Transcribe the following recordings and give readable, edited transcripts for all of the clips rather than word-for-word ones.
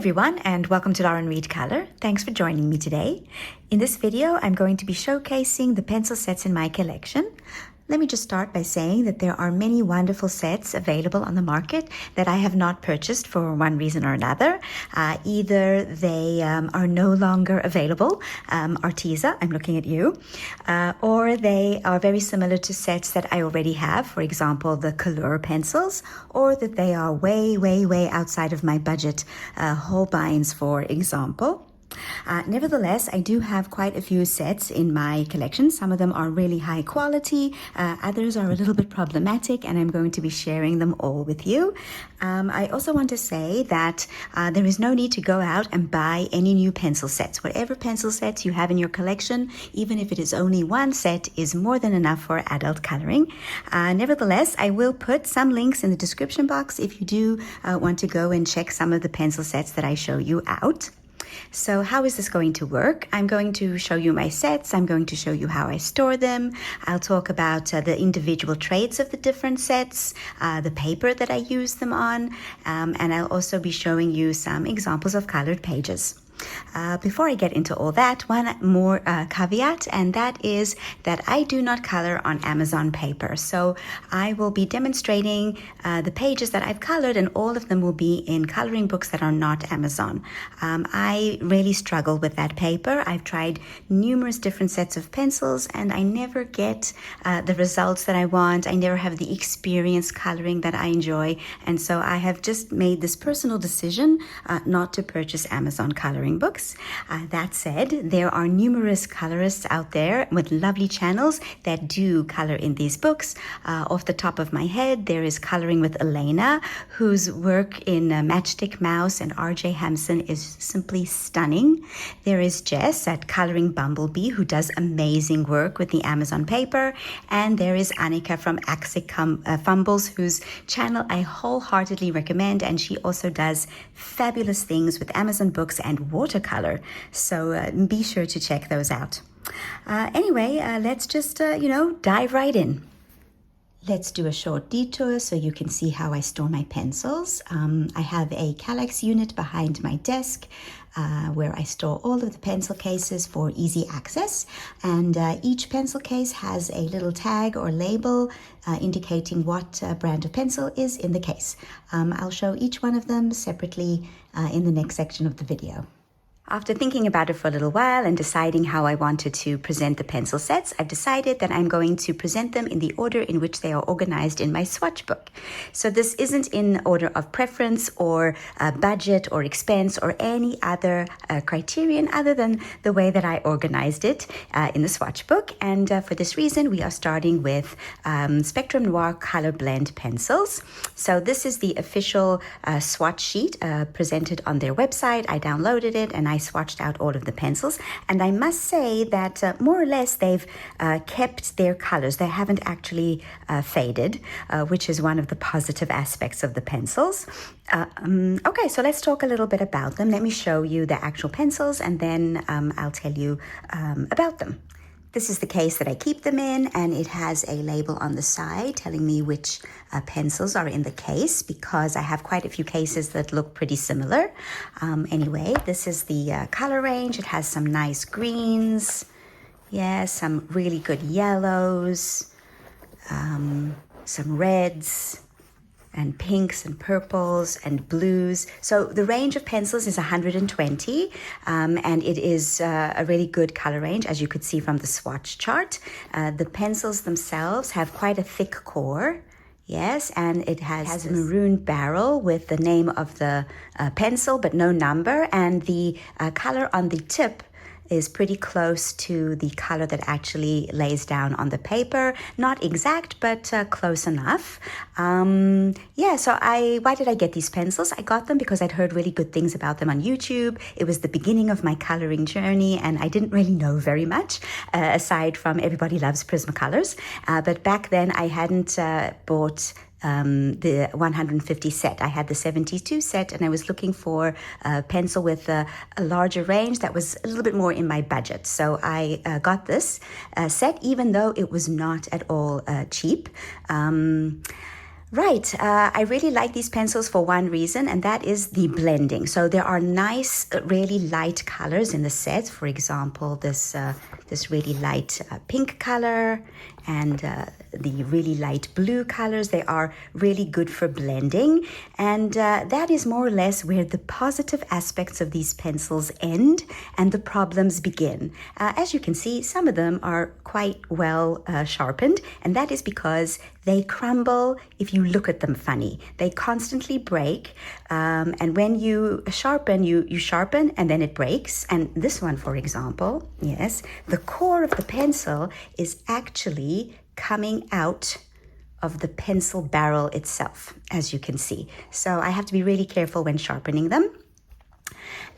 everyone, and welcome to Lauren Reed Color. Thanks for joining me today. In this video, I'm going to be showcasing the pencil sets in my collection. Let me just start by saying that there are many wonderful sets available on the market that I have not purchased for one reason or another. Either they are no longer available, Arteza, I'm looking at you, or they are very similar to sets that I already have, for example, the Color pencils, or that they are way outside of my budget, Holbeins, for example. Nevertheless, I do have quite a few sets in my collection. Some of them are really high quality, others are a little bit problematic, and I'm going to be sharing them all with you. I also want to say that there is no need to go out and buy any new pencil sets. Whatever pencil sets you have in your collection, even if it is only one set, is more than enough for adult coloring. Nevertheless, I will put some links in the description box if you do want to go and check some of the pencil sets that I show you out. So how is this going to work? I'm going to show you my sets. I'm going to show you how I store them. I'll talk about the individual traits of the different sets, the paper that I use them on, and I'll also be showing you some examples of colored pages. Before I get into all that, one more caveat, and that is that I do not color on Amazon paper. So I will be demonstrating the pages that I've colored, and all of them will be in coloring books that are not Amazon. I really struggle with that paper. I've tried numerous different sets of pencils, and I never get the results that I want. I never have the experience coloring that I enjoy, and so I have just made this personal decision not to purchase Amazon coloring books. That said, there are numerous colorists out there with lovely channels that do color in these books. Off the top of my head, there is Coloring with Elena, whose work in Matchstick Mouse and RJ Hampson is simply stunning. There is Jess at Coloring Bumblebee, who does amazing work with the Amazon paper. And there is Annika from Axic Fumbles, whose channel I wholeheartedly recommend, and she also does fabulous things with Amazon books and watercolor, so be sure to check those out. Anyway, let's just dive right in. Let's do a short detour so you can see how I store my pencils. I have a Kallax unit behind my desk where I store all of the pencil cases for easy access, and each pencil case has a little tag or label indicating what brand of pencil is in the case. I'll show each one of them separately in the next section of the video. After thinking about it for a little while and deciding how I wanted to present the pencil sets, I've decided that I'm going to present them in the order in which they are organized in my swatch book. So this isn't in order of preference or budget or expense or any other criterion other than the way that I organized it in the swatch book. And for this reason, we are starting with Spectrum Noir Color Blend pencils. So this is the official swatch sheet presented on their website. I downloaded it and I swatched out all of the pencils, and I must say that more or less they've kept their colors. They haven't actually faded, which is one of the positive aspects of the pencils. Okay, so let's talk a little bit about them. Let me show you the actual pencils, and then I'll tell you about them. This is the case that I keep them in, and it has a label on the side telling me which pencils are in the case, because I have quite a few cases that look pretty similar. Anyway, this is the color range. It has some nice greens, some really good yellows, some reds, and pinks and purples and blues. So the range of pencils is 120, and it is a really good color range, as you could see from the swatch chart. The pencils themselves have quite a thick core. Yes, and it has a maroon barrel with the name of the pencil, but no number, and the color on the tip is pretty close to the color that actually lays down on the paper. Not exact, but close enough. So why did I get these pencils? I got them because I'd heard really good things about them on YouTube. It was the beginning of my coloring journey, and I didn't really know very much, aside from everybody loves Prismacolors. But back then I hadn't bought the 150 set. I had the 72 set, and I was looking for a pencil with a larger range that was a little bit more in my budget. So I got this set, even though it was not at all cheap. Right, I really like these pencils for one reason, and that is the blending. So there are nice, really light colors in the set. For example, this really light pink color and the really light blue colors. They are really good for blending, and that is more or less where the positive aspects of these pencils end and the problems begin. As you can see, some of them are quite well sharpened, and that is because they crumble if you look at them funny. They constantly break, and when you sharpen, you sharpen and then it breaks. And this one, for example, yes, the core of the pencil is actually coming out of the pencil barrel itself, as you can see. So I have to be really careful when sharpening them.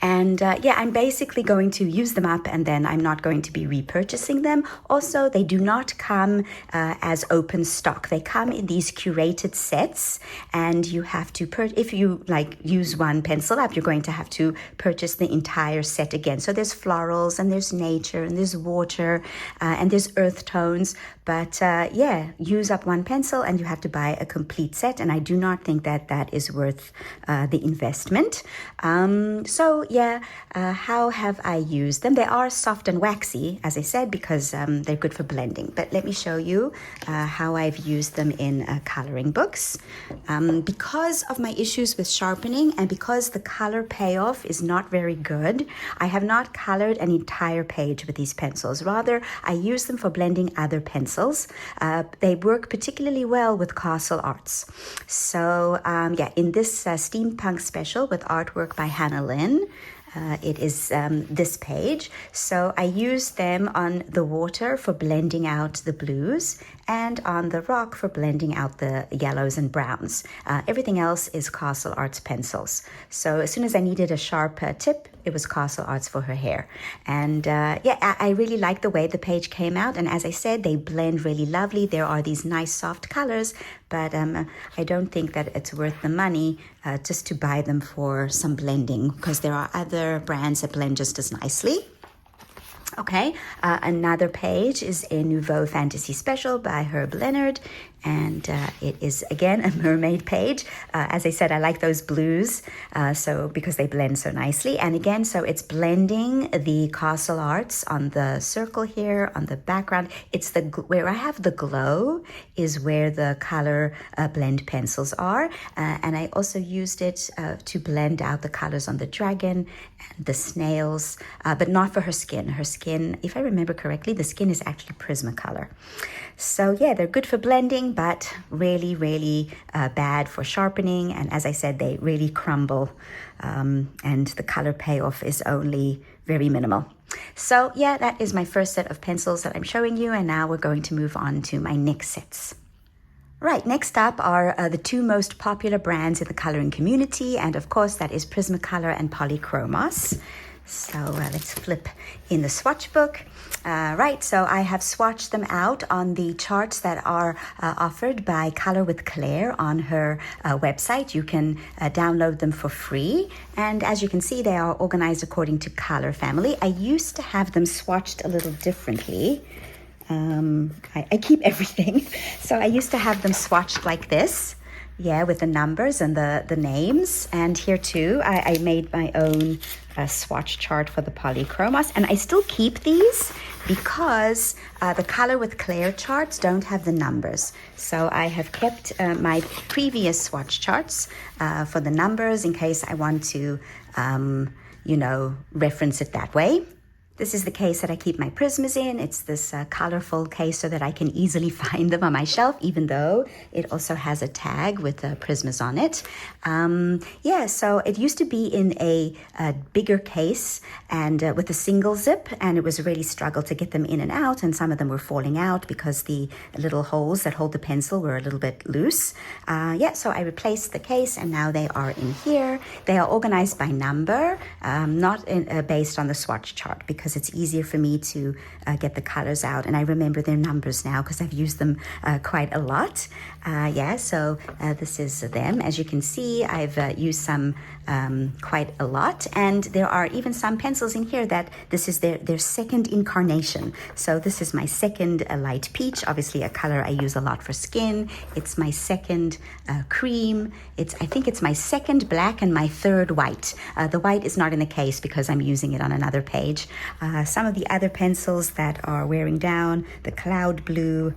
And yeah, I'm basically going to use them up, and then I'm not going to be repurchasing them. Also, they do not come as open stock. They come in these curated sets, and you have to if you like use one pencil up, you're going to have to purchase the entire set again. So there's florals, and there's nature, and there's water, and there's earth tones. But yeah, use up one pencil and you have to buy a complete set, and I do not think that that is worth the investment. So yeah, how have I used them? They are soft and waxy, as I said, because they're good for blending. But let me show you how I've used them in coloring books. Because of my issues with sharpening and because the color payoff is not very good, I have not colored an entire page with these pencils. Rather, I use them for blending other pencils. They work particularly well with Castle Arts. So yeah, in this steampunk special with artwork by Hannah Lynn, it is this page. So I use them on the water for blending out the blues and on the rock for blending out the yellows and browns. Everything else is Castle Arts pencils. So as soon as I needed a sharp tip, it was Castle Arts for her hair. And yeah, I really like the way the page came out. And as I said, they blend really lovely. There are these nice soft colors, but I don't think that it's worth the money just to buy them for some blending, because there are other brands that blend just as nicely. Okay, another page is a Nouveau Fantasy Special by Herb Leonard, and it is again a mermaid page. As I said, I like those blues, so because they blend so nicely. And again, so it's blending the Castle Arts on the circle here on the background. It's the where I have the glow is where the color blend pencils are, and I also used it to blend out the colors on the dragon and the snails, but not for her skin. Her skin, if I remember correctly, the skin is actually Prismacolor. So yeah, they're good for blending, but really, really bad for sharpening. And as I said, they really crumble, and the color payoff is only very minimal. So yeah, that is my first set of pencils that I'm showing you. And now we're going to move on to my next sets. Right, next up are the two most popular brands in the coloring community. And of course, that is Prismacolor and Polychromos. So let's flip in the swatch book. Right, so I have swatched them out on the charts that are offered by Color with Claire on her website. You can download them for free. And as you can see, they are organized according to color family. I used to have them swatched a little differently. I keep everything. So I used to have them swatched like this. Yeah, with the numbers and the names. And here too, I made my own swatch chart for the Polychromos. And I still keep these because the Color with Claire charts don't have the numbers. So I have kept my previous swatch charts for the numbers in case I want to, you know, reference it that way. This is the case that I keep my Prismas in. It's this colorful case so that I can easily find them on my shelf, even though it also has a tag with Prismas on it. Yeah, so it used to be in a bigger case and with a single zip, and it was a really struggle to get them in and out, and some of them were falling out because the little holes that hold the pencil were a little bit loose. Yeah, so I replaced the case, and now they are in here. They are organized by number, not based on the swatch chart, because because it's easier for me to get the colors out. And I remember their numbers now because I've used them quite a lot. Yeah, so this is them. As you can see, I've used some quite a lot. And there are even some pencils in here that this is their second incarnation. So this is my second light peach, obviously a color I use a lot for skin. It's my second cream. I think it's my second black and my third white. The white is not in the case because I'm using it on another page. Some of the other pencils that are wearing down, the cloud blue,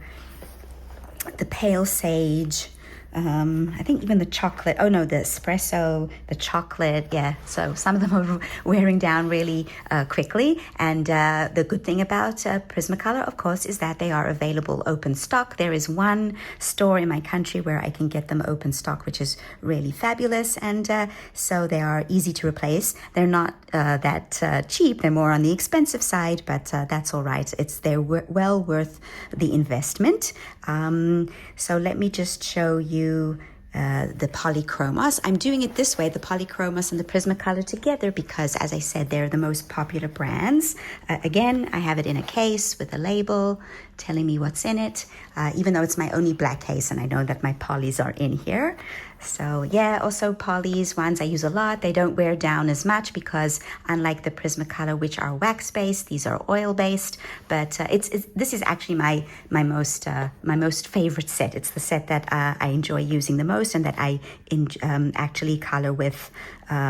the pale sage, I think even the chocolate, oh no, the espresso, the chocolate, yeah. So some of them are wearing down really quickly. And the good thing about Prismacolor, of course, is that they are available open stock. There is one store in my country where I can get them open stock, which is really fabulous. And so they are easy to replace. They're not that cheap. They're more on the expensive side, but that's all right. They're well worth the investment. So let me just show you the polychromos. I'm doing it this way, the polychromos and the Prismacolor together, because as I said, they're the most popular brands. Again, I have it in a case with a label telling me what's in it, even though it's my only black case and I know that my polys are in here. So yeah, also polys, ones I use a lot. They don't wear down as much because unlike the Prismacolor, which are wax-based, these are oil-based. But this is actually my most favorite set. It's the set that I enjoy using the most and that I actually color with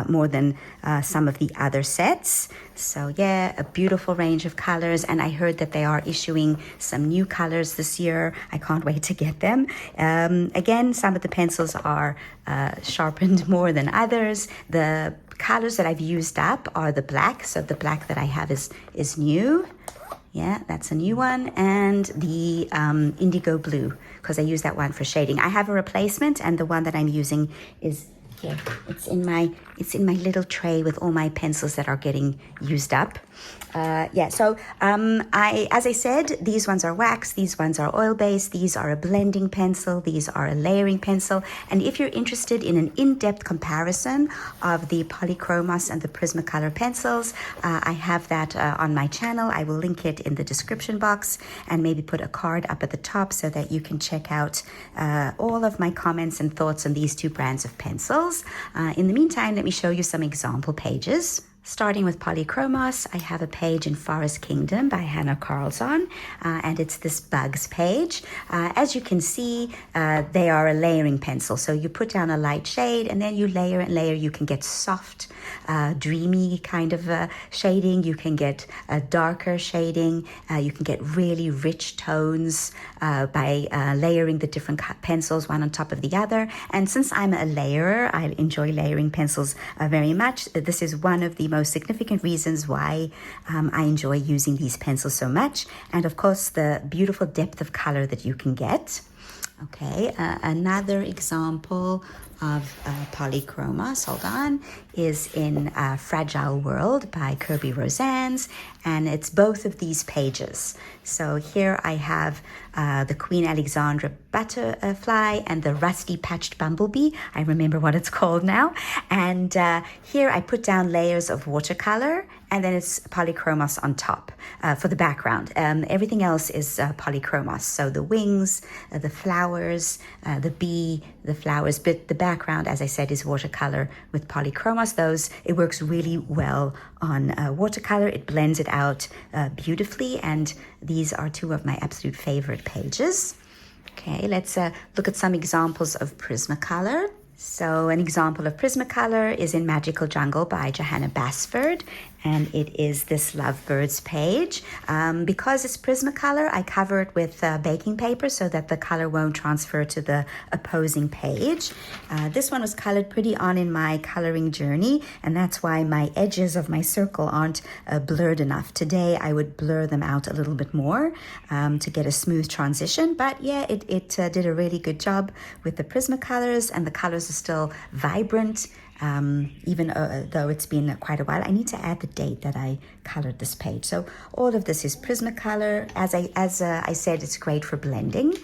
more than some of the other sets. So yeah, a beautiful range of colors, and I heard that they are issuing some new colors this year. I can't wait to get them. Again, some of the pencils are sharpened more than others. The colors that I've used up are the black, so the black that I have is new. Yeah, that's a new one. And the indigo blue, because I use that one for shading. I have a replacement, and the one that I'm using is here. It's in my little tray with all my pencils that are getting used up. Yeah, so as I said, these ones are wax, these ones are oil-based, these are a blending pencil, these are a layering pencil. And if you're interested in an in-depth comparison of the Polychromos and the Prismacolor pencils, I have that on my channel. I will link it in the description box and maybe put a card up at the top so that you can check out all of my comments and thoughts on these two brands of pencils. In the meantime, let me show you some example pages. Starting with Polychromos, I have a page in Forest Kingdom by Hannah Carlson, and it's this bugs page. As you can see, they are a layering pencil. So you put down a light shade and then you layer and layer. You can get soft, dreamy kind of shading. You can get a darker shading. You can get really rich tones by layering the different pencils one on top of the other. And since I'm a layerer, I enjoy layering pencils very much. This is one of the most significant reasons why I enjoy using these pencils so much. And of course, the beautiful depth of color that you can get. Okay, another example of Polychromos, hold on, is in Fragile World by Kirby Rosannes, and it's both of these pages. So here I have the Queen Alexandra butterfly and the rusty patched bumblebee. I remember what it's called now. And here I put down layers of watercolor, and then it's Polychromos on top for the background. Everything else is Polychromos. So the wings, the flowers, the bee, the flowers, but the background, as I said, is watercolor with Polychromos. It works really well on watercolor. It blends it out beautifully, and these are two of my absolute favorite pages. Okay, let's look at some examples of Prismacolor. So an example of Prismacolor is in Magical Jungle by Johanna Basford, and it is this Lovebirds page. Because it's Prismacolor, I cover it with baking paper so that the color won't transfer to the opposing page. This one was colored pretty on in my coloring journey, and that's why my edges of my circle aren't blurred enough. Today, I would blur them out a little bit more to get a smooth transition. But yeah, it did a really good job with the Prismacolors, and the colors are still vibrant. Even though it's been quite a while. I need to add the date that I colored this page. So all of this is Prismacolor. As I said, it's great for blending.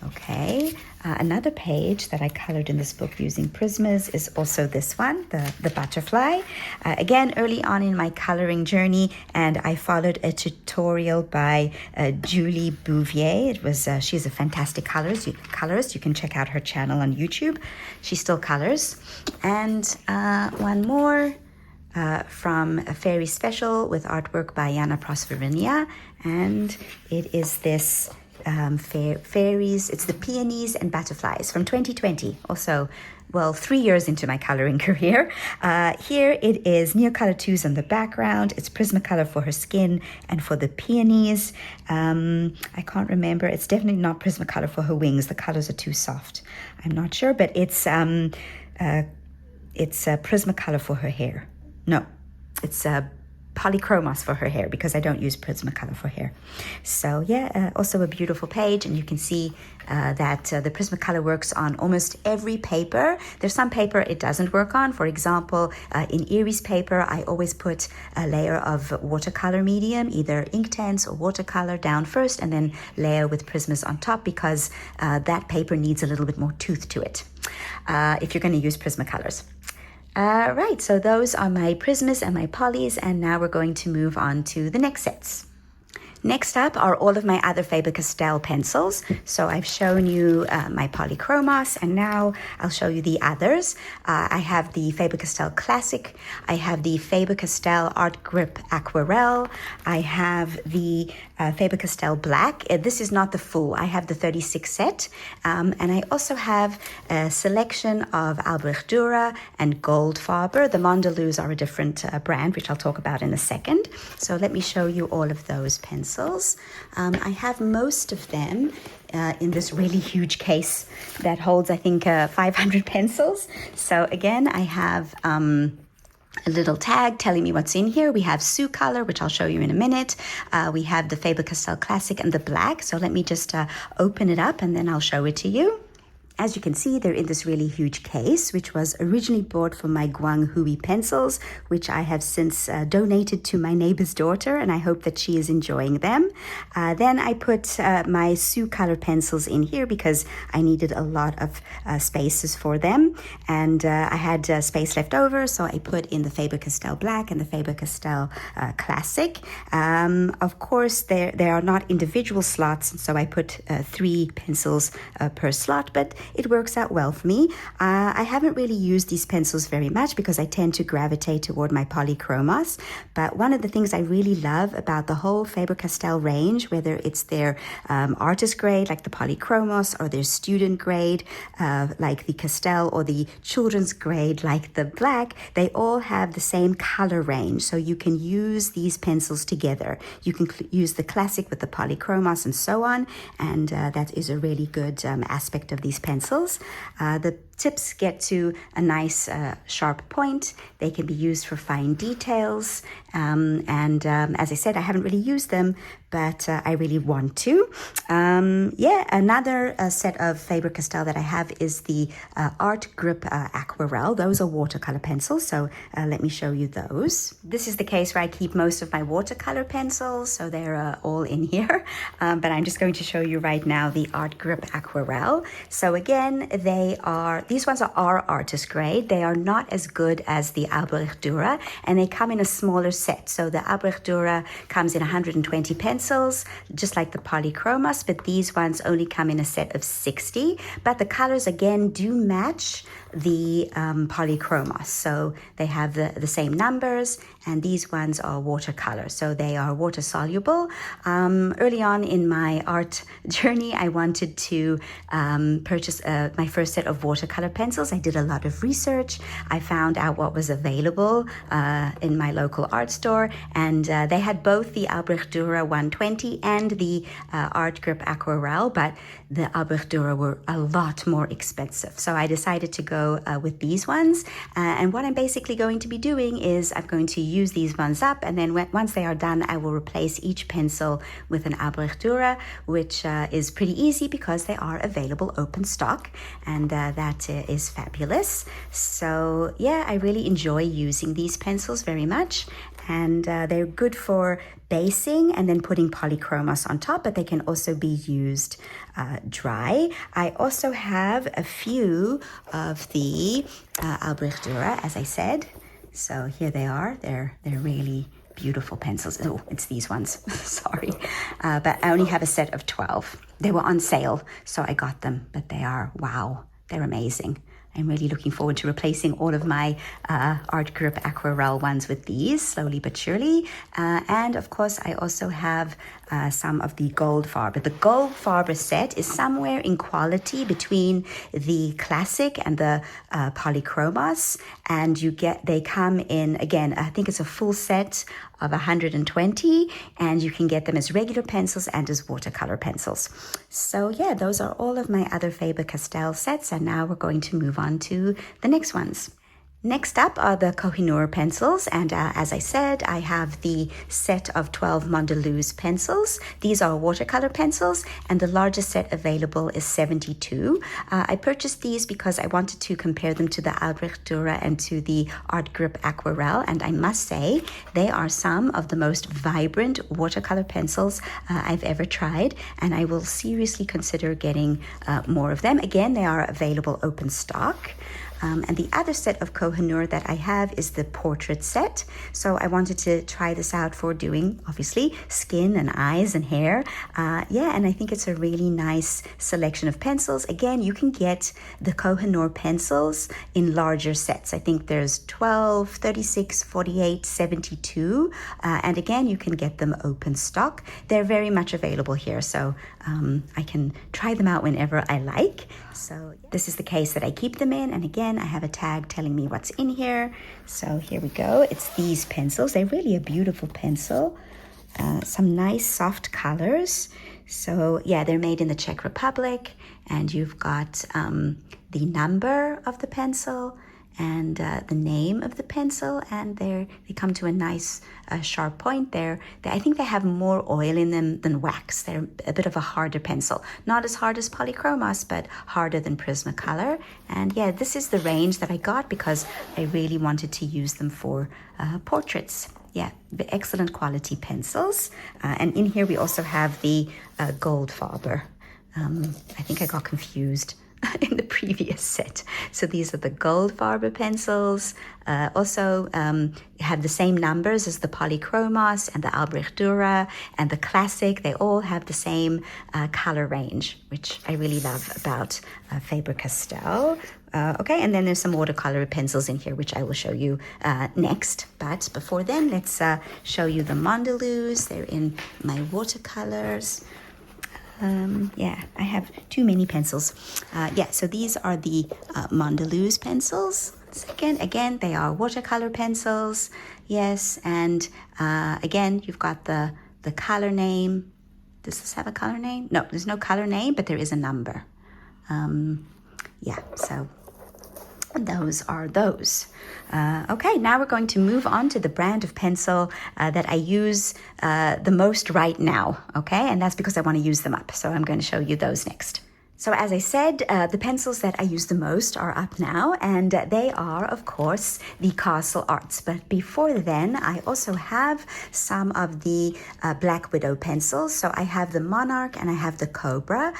Okay, Another page that I colored in this book using Prismas is also this one, the butterfly. Again, early on in my coloring journey, and I followed a tutorial by Julie Bouvier. It was she's a fantastic colorist. You can check out her channel on YouTube. She still colors. And one more from a Fairy Special with artwork by Jana Prosverinia, and it is this fairies. It's the peonies and butterflies from 2020. Also, well, 3 years into my coloring career. Here it is Neocolor 2s on the background. It's Prismacolor for her skin and for the peonies. I can't remember. It's definitely not Prismacolor for her wings. The colors are too soft. I'm not sure, but it's Prismacolor for her hair. No, it's Polychromos for her hair, because I don't use Prismacolor for hair. So yeah, also a beautiful page, and you can see that the Prismacolor works on almost every paper. There's some paper it doesn't work on. For example, in Erie's paper, I always put a layer of watercolor medium, either Inktense or watercolor down first, and then layer with Prismas on top, because that paper needs a little bit more tooth to it if you're going to use Prismacolors. Right, so those are my Prismas and my polys, and now we're going to move on to the next sets. Next up are all of my other Faber-Castell pencils. So I've shown you my Polychromos, and now I'll show you the others. I have the Faber-Castell Classic. I have the Faber-Castell Art Grip Aquarelle. I have the Faber-Castell Black. This is not the full. I have the 36 set. And I also have a selection of Albrecht Dürer and Goldfarber. The Mondeluz are a different brand, which I'll talk about in a second. So let me show you all of those pencils. I have most of them in this really huge case that holds, I think, 500 pencils. So again, I have a little tag telling me what's in here. We have Sioux color, which I'll show you in a minute. We have the Faber-Castell Classic and the black. So let me just open it up and then I'll show it to you. As you can see, they're in this really huge case, which was originally bought for my Guanghui pencils, which I have since donated to my neighbor's daughter, and I hope that she is enjoying them. Then I put my Sioux color pencils in here because I needed a lot of spaces for them, and I had space left over, so I put in the Faber-Castell Black and the Faber-Castell Classic. Of course, there are not individual slots, so I put 3 pencils per slot, but it works out well for me. I haven't really used these pencils very much because I tend to gravitate toward my Polychromos. But one of the things I really love about the whole Faber-Castell range, whether it's their artist grade like the Polychromos, or their student grade like the Castell, or the children's grade like the Black, they all have the same color range. So you can use these pencils together. You can use the Classic with the Polychromos and so on. And that is a really good aspect of these pencils. The tips get to a nice sharp point. They can be used for fine details. As I said, I haven't really used them, but I really want to. Another set of Faber-Castell that I have is the Art Grip Aquarelle. Those are watercolor pencils, so let me show you those. This is the case where I keep most of my watercolor pencils, so they're all in here. But I'm just going to show you right now the Art Grip Aquarelle. So again, these ones are artist grade. They are not as good as the Albrecht Dürer, and they come in a smaller set. So the Albrecht Dürer comes in 120 pencils, just like the Polychromos, but these ones only come in a set of 60. But the colors again do match the Polychromos, so they have the same numbers, and these ones are watercolor, so they are water soluble. Early on in my art journey, I wanted to purchase my first set of watercolor pencils. I did a lot of research. I found out what was available in my local art store, and they had both the Albrecht Dürer 120 and the Art Grip Aquarelle, but the Albrecht Dürer were a lot more expensive. So I decided to go with these ones. And what I'm basically going to be doing is I'm going to use these ones up, and then once they are done, I will replace each pencil with an Albrecht Dürer, which is pretty easy because they are available open stock, and that is fabulous. So yeah, I really enjoy using these pencils very much. and they're good for basing and then putting polychromos on top, but they can also be used dry. I also have a few of the Albrecht Dürer, as I said. So here they are. They're really beautiful pencils. Oh, it's these ones. Sorry. But I only have a set of 12. They were on sale, so I got them. But they are, wow, they're amazing. I'm really looking forward to replacing all of my Art Grip Aquarelle ones with these, slowly but surely. And of course, I also have some of the Goldfarbe. The Goldfarbe set is somewhere in quality between the Classic and the Polychromos. And they come in, again, I think it's a full set of 120, and you can get them as regular pencils and as watercolor pencils. So yeah, those are all of my other Faber-Castell sets, and now we're going to move on to the next ones. Next up are the Koh-i-Noor pencils, and as I said, I have the set of 12 Mondeluz pencils. These are watercolor pencils, and the largest set available is 72. I purchased these because I wanted to compare them to the Albrecht Dürer and to the Art Grip Aquarelle, and I must say they are some of the most vibrant watercolor pencils I've ever tried, and I will seriously consider getting more of them. Again, they are available open stock. And the other set of Koh-i-Noor that I have is the portrait set. So I wanted to try this out for doing, obviously, skin and eyes and hair. Yeah, and I think it's a really nice selection of pencils. Again, you can get the Koh-i-Noor pencils in larger sets. I think there's 12, 36, 48, 72. And again, you can get them open stock. They're very much available here, so I can try them out whenever I like. So this is the case that I keep them in, and again I have a tag telling me what's in here. So here we go. It's these pencils. They're really a beautiful pencil. Some nice soft colors. So yeah, they're made in the Czech Republic, and you've got the number of the pencil and the name of the pencil, and they come to a nice sharp point there. I think they have more oil in them than wax. They're a bit of a harder pencil. Not as hard as Polychromos, but harder than Prismacolor. And yeah, this is the range that I got because I really wanted to use them for portraits. Yeah, the excellent quality pencils. And in here we also have the Goldfarbe. I think I got confused in the previous set. So these are the Goldfarbe pencils. Also have the same numbers as the Polychromos and the Albrecht Dürer and the Classic. They all have the same color range, which I really love about Faber-Castell. Okay, and then there's some watercolor pencils in here, which I will show you next. But before then, let's show you the Mondeluz. They're in my watercolors. Yeah, I have too many pencils. Yeah, so these are the Mondeluz pencils. Again, they are watercolor pencils. Yes, and again, you've got the color name. Does this have a color name? No, there's no color name, but there is a number. Yeah, so those are those. Okay, now we're going to move on to the brand of pencil that I use the most right now, okay? And that's because I want to use them up. So I'm going to show you those next. So as I said, the pencils that I use the most are up now, and they are, of course, the Castle Arts. But before then, I also have some of the Black Widow pencils. So I have the Monarch and I have the Cobra.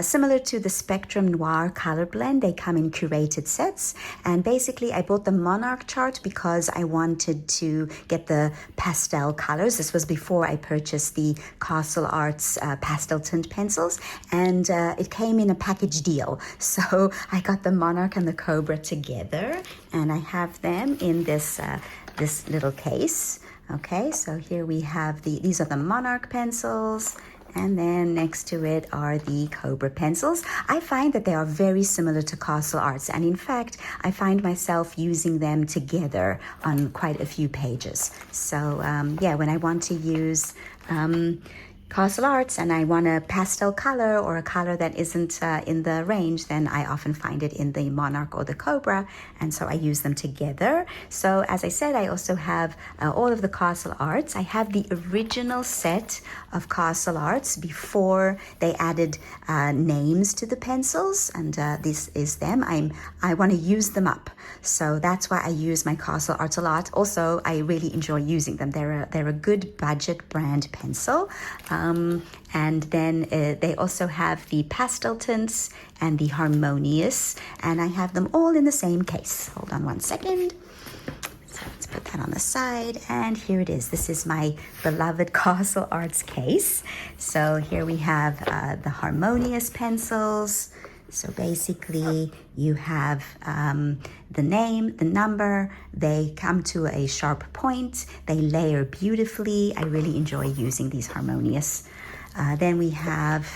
Similar to the Spectrum Noir color blend, they come in curated sets. And basically, I bought the Monarch chart because I wanted to get the pastel colors. This was before I purchased the Castle Arts pastel tint pencils, and it came in a package deal. So I got the Monarch and the Cobra together, and I have them in this this little case. Okay, so here we have these are the Monarch pencils, and then next to it are the Cobra pencils. I find that they are very similar to Castle Arts, and in fact, I find myself using them together on quite a few pages. So yeah, when I want to use Castle Arts and I want a pastel color or a color that isn't in the range, then I often find it in the Monarch or the Cobra, and so I use them together. So as I said, I also have all of the Castle Arts. I have the original set of Castle Arts before they added names to the pencils, and this is them. I want to use them up, so that's why I use my Castle Arts a lot. Also, I really enjoy using them. They're a good budget brand pencil. And then they also have the pastel tints and the harmonious, and I have them all in the same case. Hold on one second. So let's put that on the side, and here it is. This is my beloved Castle Arts case. So here we have the harmonious pencils. So basically you have the name, the number, they come to a sharp point, they layer beautifully. I really enjoy using these harmonious. Then we have,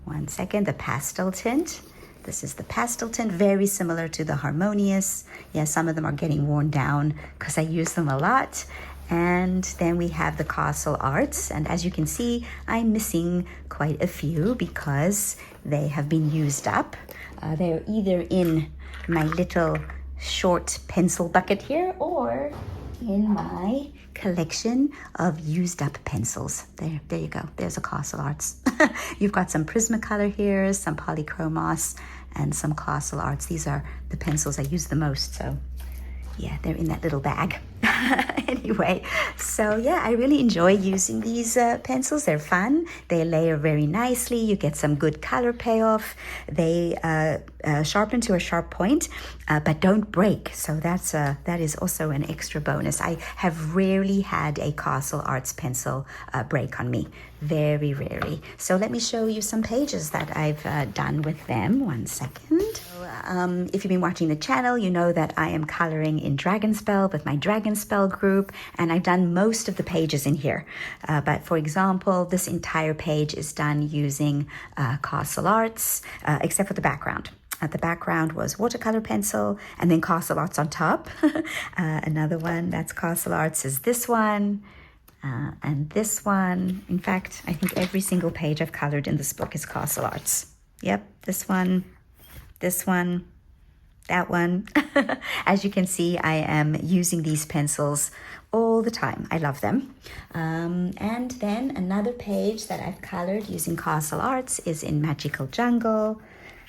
one second, the pastel tint. This is the pastel tint, very similar to the harmonious. Yeah, some of them are getting worn down because I use them a lot. And then we have the Castle Arts, and as you can see, I'm missing quite a few because they have been used up. They're either in my little short pencil bucket here or in my collection of used up pencils. There you go. There's a Castle Arts. You've got some Prismacolor here, some Polychromos, and some Castle Arts. These are the pencils I use the most, so yeah, they're in that little bag. Anyway, so yeah, I really enjoy using these pencils. They're fun. They layer very nicely. You get some good color payoff. They sharpen to a sharp point, but don't break. So that is also an extra bonus. I have rarely had a Castle Arts pencil break on me. Very rarely. So let me show you some pages that I've done with them. One second. If you've been watching the channel, you know that I am coloring in Dragonspell with my Dragonspell group, and I've done most of the pages in here. But for example, this entire page is done using Castle Arts, except for the background. The background was watercolor pencil and then Castle Arts on top. Another one that's Castle Arts is this one. And this one. In fact, I think every single page I've colored in this book is Castle Arts. Yep, this one, that one. As you can see, I am using these pencils all the time. I love them. And then another page that I've colored using Castle Arts is in Magical Jungle.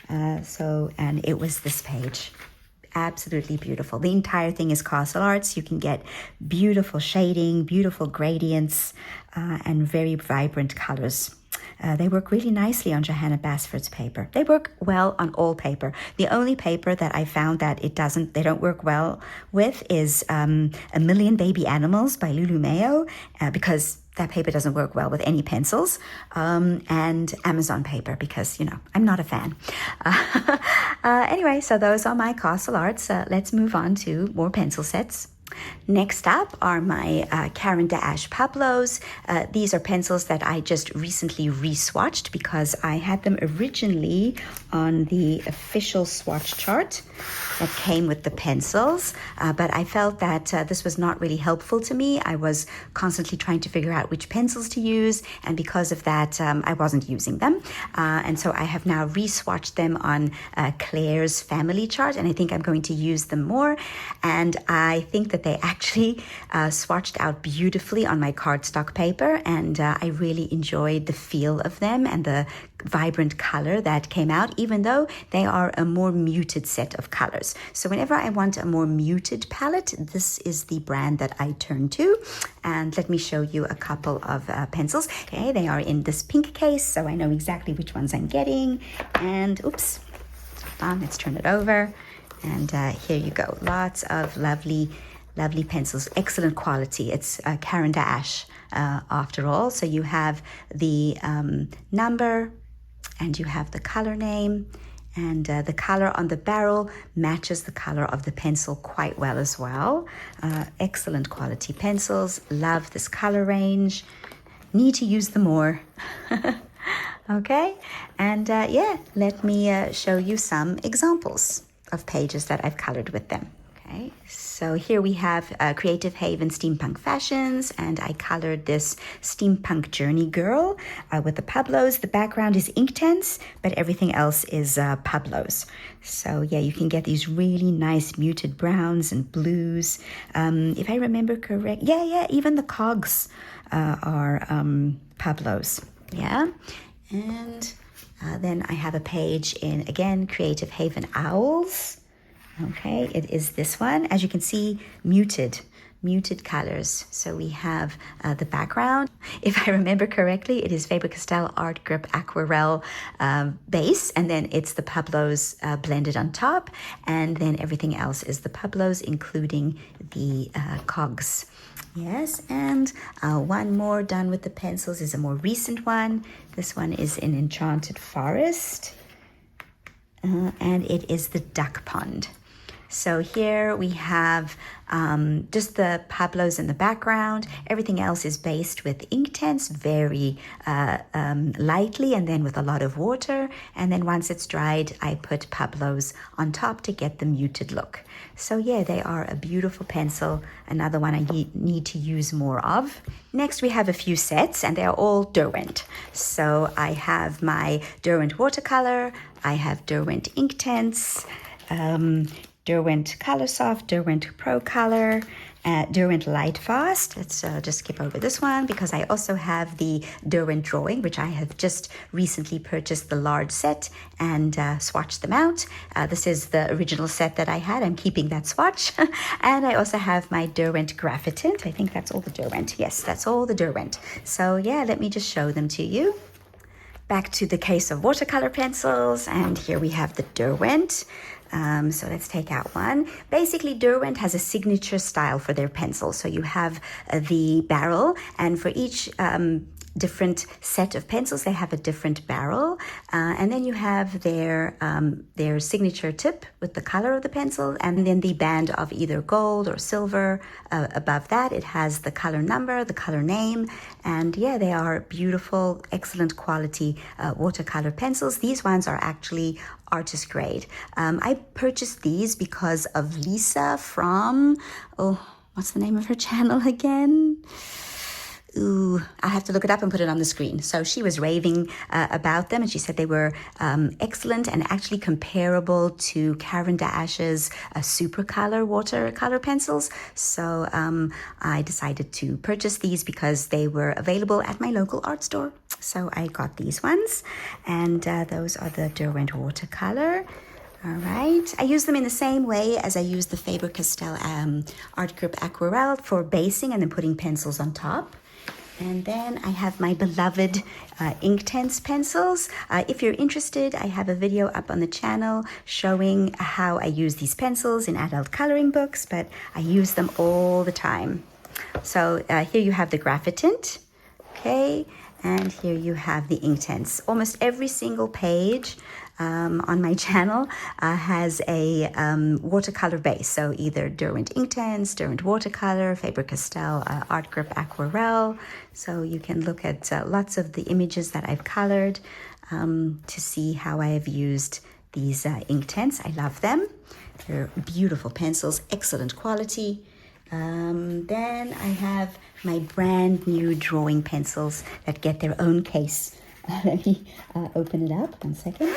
And it was this page. Absolutely beautiful. The entire thing is Castle Arts. You can get beautiful shading, beautiful gradients, and very vibrant colors. They work really nicely on Johanna Basford's paper. They work well on all paper. The only paper that I found that they don't work well with is A Million Baby Animals by Lulu Mayo, because that paper doesn't work well with any pencils, and Amazon paper because, I'm not a fan. Anyway, so those are my Castle Arts. Let's move on to more pencil sets. Next up are my Caran d'Ache Pablos. These are pencils that I just recently re-swatched because I had them originally on the official swatch chart that came with the pencils, but I felt that this was not really helpful to me. I was constantly trying to figure out which pencils to use, and because of that, I wasn't using them. And so I have now re-swatched them on Claire's family chart, and I think I'm going to use them more. And I think that they actually swatched out beautifully on my cardstock paper, and I really enjoyed the feel of them and the vibrant color that came out, even though they are a more muted set of colors. So whenever I want a more muted palette, this is the brand that I turn to. And let me show you a couple of pencils. Okay, they are in this pink case, so I know exactly which ones I'm getting. And oops, hold on, let's turn it over. And here you go. Lots of lovely pencils, excellent quality. It's Caran d'Ache after all. So you have the number, and you have the color name, and the color on the barrel matches the color of the pencil quite well as well. Excellent quality pencils. Love this color range. Need to use them more. Okay, and yeah, let me show you some examples of pages that I've colored with them. Okay, so here we have Creative Haven Steampunk Fashions, and I colored this Steampunk Journey Girl with the Pablos. The background is Inktense, but everything else is Pablos. So yeah, you can get these really nice muted browns and blues. If I remember correct, yeah, even the cogs are Pablos. Yeah, and then I have a page in, again, Creative Haven Owls. Okay, it is this one. As you can see, muted colors. So we have the background. If I remember correctly, it is Faber-Castell Art Grip Aquarelle base, and then it's the Pablos blended on top, and then everything else is the Pablos, including the cogs. Yes, and one more done with the pencils is a more recent one. This one is in Enchanted Forest, and it is the Duck Pond. So here we have just the Pablos in the background. Everything else is based with Inktense, very lightly, and then with a lot of water. And then once it's dried, I put Pablos on top to get the muted look. So yeah, they are a beautiful pencil. Another one I need to use more of. Next, we have a few sets, and they're all Derwent. So I have my Derwent watercolor, I have Derwent Inktense, Derwent Color Soft, Derwent Pro Color, Derwent Light Fast. Let's just skip over this one because I also have the Derwent Drawing, which I have just recently purchased the large set and swatched them out. This is the original set that I had. I'm keeping that swatch. And I also have my Derwent Graphitint. I think that's all the Derwent. Yes, that's all the Derwent. So yeah, let me just show them to you. Back to the case of watercolor pencils, and here we have the Derwent. So let's take out one. Basically, Derwent has a signature style for their pencils. So you have the barrel, and for each different set of pencils, they have a different barrel, and then you have their signature tip with the color of the pencil, and then the band of either gold or silver. Above that, it has the color number, the color name, and yeah, they are beautiful, excellent quality watercolor pencils. These ones are actually artist grade. I purchased these because of Lisa from, what's the name of her channel again? Ooh, I have to look it up and put it on the screen. So she was raving about them, and she said they were excellent and actually comparable to Caran d'Ache's Supercolor watercolor pencils. So I decided to purchase these because they were available at my local art store. So I got these ones, and those are the Derwent watercolor. All right, I use them in the same way as I use the Faber-Castell Art Grip Aquarelle for basing and then putting pencils on top. And then I have my beloved Inktense pencils. If you're interested, I have a video up on the channel showing how I use these pencils in adult coloring books, but I use them all the time. So here you have the Graphitint, okay? And here you have the Inktense. Almost every single page on my channel has a watercolor base. So either Derwent Inktense, Derwent Watercolor, Faber-Castell Art Grip Aquarelle. So you can look at lots of the images that I've colored to see how I have used these Inktense. I love them. They're beautiful pencils, excellent quality. Then I have my brand new drawing pencils that get their own case. Let me open it up. 1 second.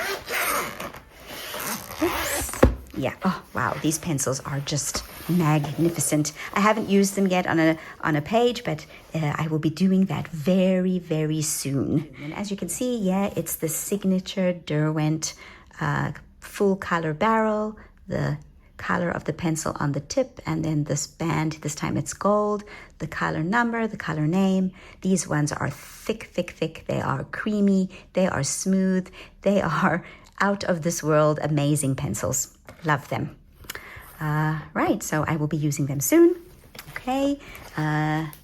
Oops. Yeah. Oh, wow. These pencils are just magnificent. I haven't used them yet on a page, but I will be doing that very, very soon. And as you can see, yeah, it's the signature Derwent full color barrel, the color of the pencil on the tip, and then this band, this time it's gold, the color number, the color name. These ones are thick, thick, thick. They are creamy. They are smooth. They are out of this world amazing pencils. Love them. Right, so I will be using them soon. Okay,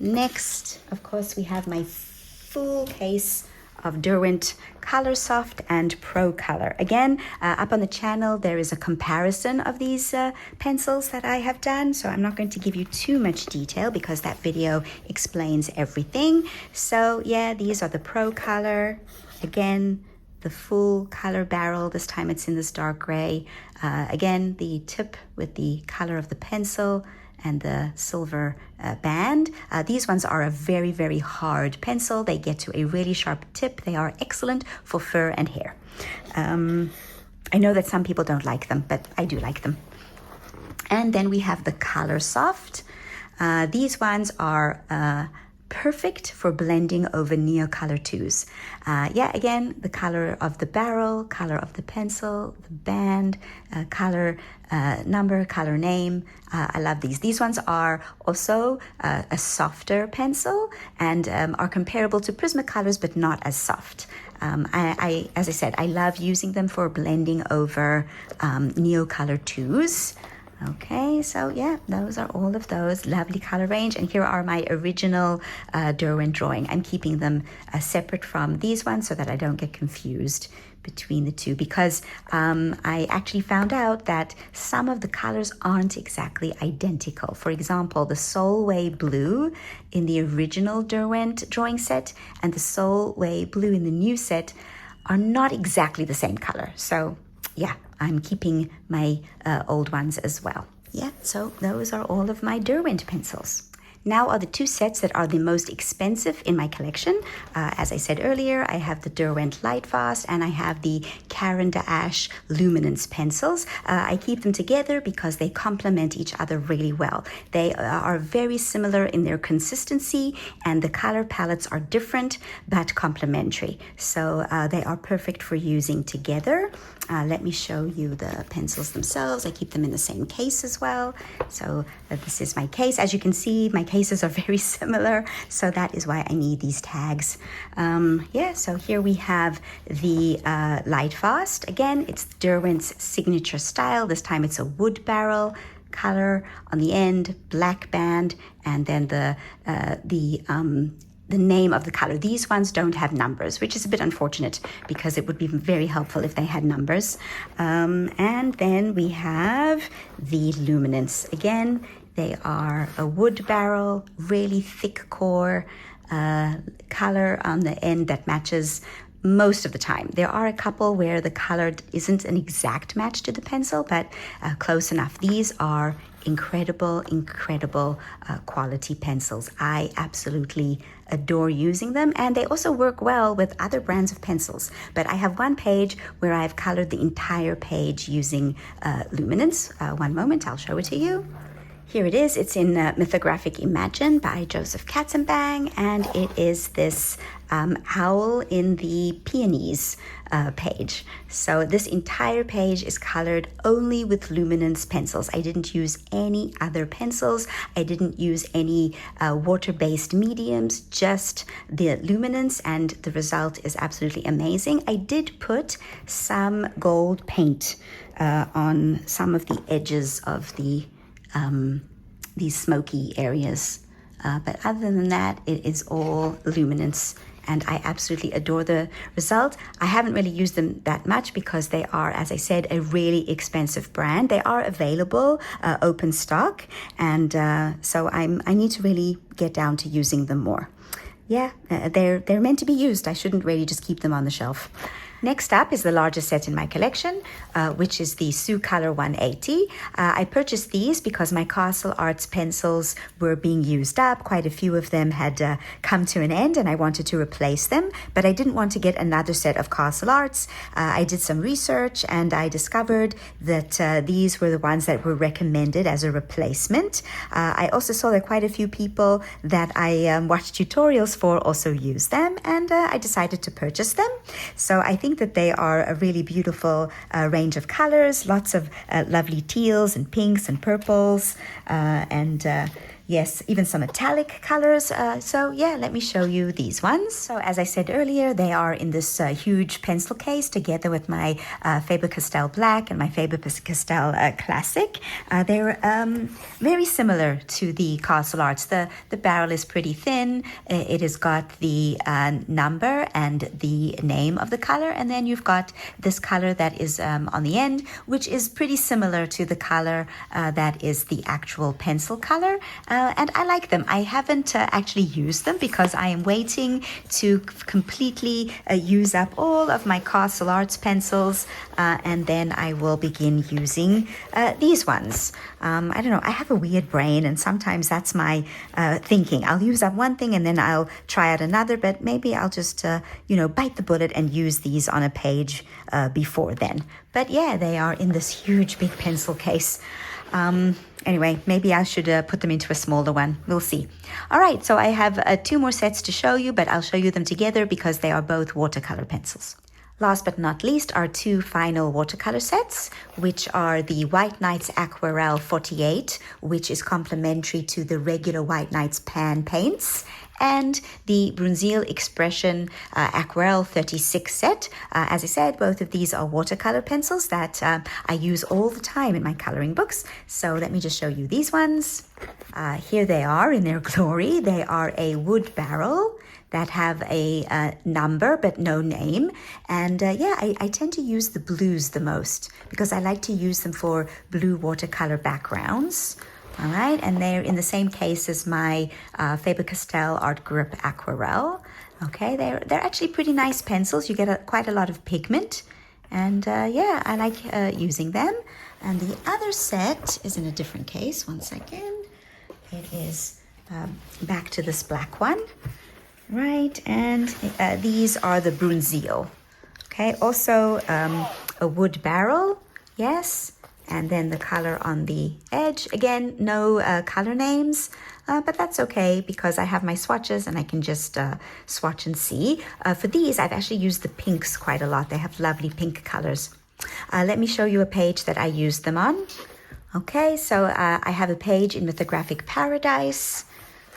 next, of course, we have my full case of Derwent Color Soft and Pro Color. Again, up on the channel, there is a comparison of these pencils that I have done, so I'm not going to give you too much detail because that video explains everything. So yeah, these are the Pro Color. Again, the full color barrel. This time it's in this dark gray. Again, the tip with the color of the pencil and the silver band. These ones are a very, very hard pencil. They get to a really sharp tip. They are excellent for fur and hair. I know that some people don't like them, but I do like them. And then we have the Color Soft. These ones are perfect for blending over Neocolor 2s. Yeah, again, the color of the barrel, color of the pencil, the band, color number, color name. I love these. These ones are also a softer pencil and are comparable to Prismacolors, but not as soft. As I said, I love using them for blending over Neocolor 2s. Okay, so yeah, those are all of those. Lovely color range. And here are my original Derwent drawing. I'm keeping them separate from these ones so that I don't get confused between the two, because I actually found out that some of the colors aren't exactly identical. For example, the Solway Blue in the original Derwent drawing set and the Solway Blue in the new set are not exactly the same color. So yeah, I'm keeping my old ones as well. Yeah, so those are all of my Derwent pencils. Now are the two sets that are the most expensive in my collection. As I said earlier, I have the Derwent Lightfast and I have the Caran d'Ache Luminance pencils. I keep them together because they complement each other really well. They are very similar in their consistency and the color palettes are different but complementary. So they are perfect for using together. Let me show you the pencils themselves. I keep them in the same case as well. So this is my case. As you can see, my cases are very similar, so that is why I need these tags. Yeah, so here we have the Lightfast. Again, it's Derwent's signature style. This time it's a wood barrel color on the end, black band, and then the name of the color. These ones don't have numbers, which is a bit unfortunate because it would be very helpful if they had numbers. And then we have the Luminance. Again, they are a wood barrel, really thick core, color on the end that matches most of the time. There are a couple where the color isn't an exact match to the pencil, but close enough. These are incredible quality pencils. I absolutely adore using them, and they also work well with other brands of pencils. But I have one page where I've colored the entire page using Luminance. One moment, I'll show it to you. Here it is. It's in Mythographic Imagine by Joseph Katzenbang, and it is this owl in the peonies page. So this entire page is colored only with Luminance pencils. I didn't use any other pencils. I didn't use any water-based mediums, just the Luminance, and the result is absolutely amazing. I did put some gold paint on some of the edges of these smoky areas. But other than that, it is all Luminance, and I absolutely adore the result. I haven't really used them that much because they are, as I said, a really expensive brand. They are available, open stock, and so I need to really get down to using them more. Yeah, they're meant to be used. I shouldn't really just keep them on the shelf. Next up is the largest set in my collection, which is the Sioux Color 180. I purchased these because my Castle Arts pencils were being used up. Quite a few of them had come to an end and I wanted to replace them, but I didn't want to get another set of Castle Arts. I did some research and I discovered that these were the ones that were recommended as a replacement. I also saw that quite a few people that I watched tutorials for also use them, and I decided to purchase them. So I think that they are a really beautiful range of colors, lots of lovely teals and pinks and purples, and yes, even some metallic colors. So yeah, let me show you these ones. So as I said earlier, they are in this huge pencil case together with my Faber-Castell Black and my Faber-Castell Classic. They're very similar to the Castle Arts. The barrel is pretty thin. It has got the number and the name of the color, and then you've got this color that is on the end, which is pretty similar to the color that is the actual pencil color. and I like them. I haven't actually used them because I am waiting to completely use up all of my Castle Arts pencils, and then I will begin using these ones. I don't know, I have a weird brain, and sometimes that's my thinking. I'll use up one thing and then I'll try out another, but maybe I'll just, bite the bullet and use these on a page before then. But yeah, they are in this huge big pencil case. Anyway, maybe I should put them into a smaller one. We'll see. All right, so I have 2 more sets to show you, but I'll show you them together because they are both watercolor pencils. Last but not least are 2 final watercolor sets, which are the White Nights Aquarelle 48, which is complementary to the regular White Nights pan paints, and the Brunzil Expression Aquarelle 36 set. As I said, both of these are watercolor pencils that I use all the time in my coloring books. So let me just show you these ones. Here they are in their glory. They are a wood barrel that have a number but no name. And I tend to use the blues the most because I like to use them for blue watercolor backgrounds. All right, and they're in the same case as my Faber-Castell Art Grip Aquarelle. Okay, they're actually pretty nice pencils. You get quite a lot of pigment, and I like using them. And the other set is in a different case. One second. It is back to this black one. Right, and these are the Brunzil. Okay, also a wood barrel, yes, and then the color on the edge. Again, no color names, but that's okay because I have my swatches and I can just swatch and see. For these, I've actually used the pinks quite a lot. They have lovely pink colors. Let me show you a page that I used them on. Okay, so I have a page in Mythographic Paradise.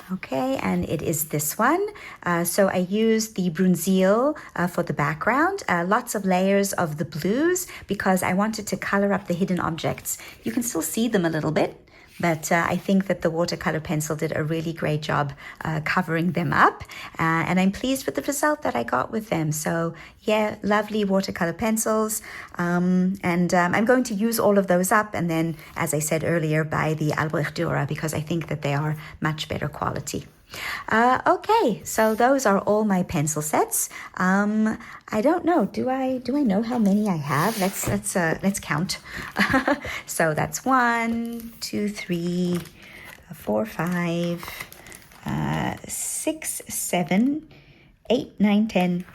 Okay, and it is this one. So I used the Brunzil for the background, lots of layers of the blues because I wanted to color up the hidden objects. You can still see them a little bit, but I think that the watercolor pencil did a really great job covering them up, and I'm pleased with the result that I got with them. So yeah, lovely watercolor pencils, and I'm going to use all of those up and then, as I said earlier, buy the Albrecht Dürer because I think that they are much better quality. Okay, so those are all my pencil sets. I don't know. Do I know how many I have? Let's count. So that's 1, 2, 3, 4, 5, 6, 7, 8, 9, 10,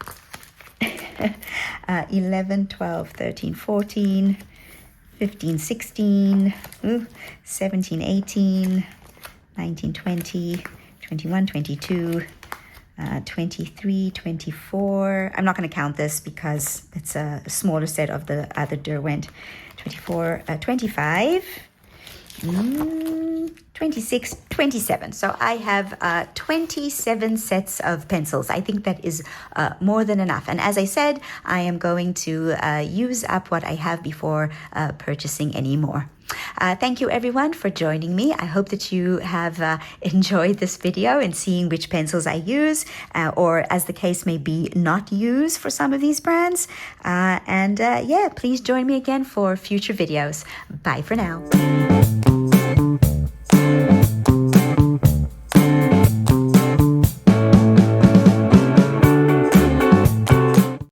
11, 12, 13, 14, 15, 16, 17, 18, 19, 20, 21, 22, 23, 24. I'm not going to count this because it's a smaller set of the other Derwent. 24, 25, 26, 27. So I have 27 sets of pencils. I think that is more than enough. And as I said, I am going to use up what I have before purchasing any more. Thank you everyone for joining me. I hope that you have enjoyed this video and seeing which pencils I use, or as the case may be, not use for some of these brands. Please join me again for future videos. Bye for now.